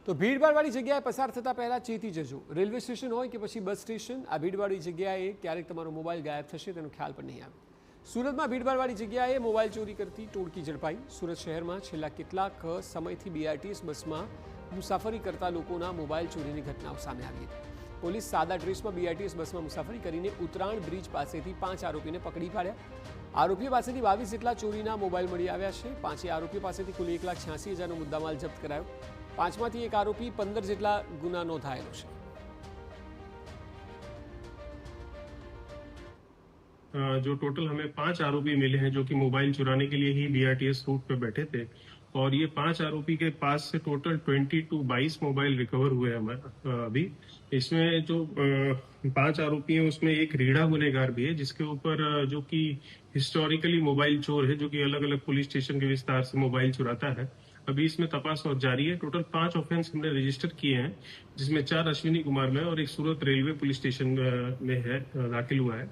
તો ભીડભાડવાળી જગ્યાએ પસાર થતા પહેલા ચેતી જજો. રેલવે સ્ટેશન હોય કે પછી બસ સ્ટેશન, આ ભીડવાળી જગ્યાએ ક્યારેક તમારો મોબાઈલ ગાયબ થશે તેનો ખ્યાલ પણ નહીં આવે. સુરતમાં ભીડભાડવાળી જગ્યાએ મોબાઈલ ચોરી કરતી ટોળકી ઝડપાઈ. સુરત શહેરમાં છેલ્લા કેટલાક સમયથી બીઆરટીએસ બસમાં મુસાફરી કરતા લોકોના મોબાઈલ ચોરીની ઘટનાઓ સામે આવી હતી. પોલીસ સાદા ડ્રેસમાં બીઆરટીએસ બસમાં મુસાફરી કરીને ઉત્તરાયણ બ્રિજ પાસેથી 5 આરોપીને પકડી પાડ્યા. આરોપીઓ પાસેથી 22 જેટલા ચોરીના મોબાઈલ મળી આવ્યા છે. 5 આરોપીઓ પાસેથી કુલ 1,86,000નો મુદ્દામાલ જપ્ત કરાયો. 5માંથી એક આરોપી 15 જેટલા ગુના નોંધાયેલો છે. जो टोटल हमें 5 आरोपी मिले हैं जो कि मोबाइल चुराने के लिए ही बीआरटीएस रूट पे बैठे थे और ये 5 आरोपी के पास से टोटल 22 मोबाइल रिकवर हुए हमारे अभी. इसमें जो 5 आरोपी हैं उसमें एक रीढ़ा गुनहगार भी है जिसके ऊपर जो कि हिस्टोरिकली मोबाइल चोर है जो कि अलग अलग पुलिस स्टेशन के विस्तार से मोबाइल चुराता है. अभी इसमें तपास और जारी है. टोटल 5 ऑफेंस हमने रजिस्टर किए हैं जिसमें 4 अश्विनी कुमार में और एक सूरत रेलवे पुलिस स्टेशन में है दाखिल हुआ है.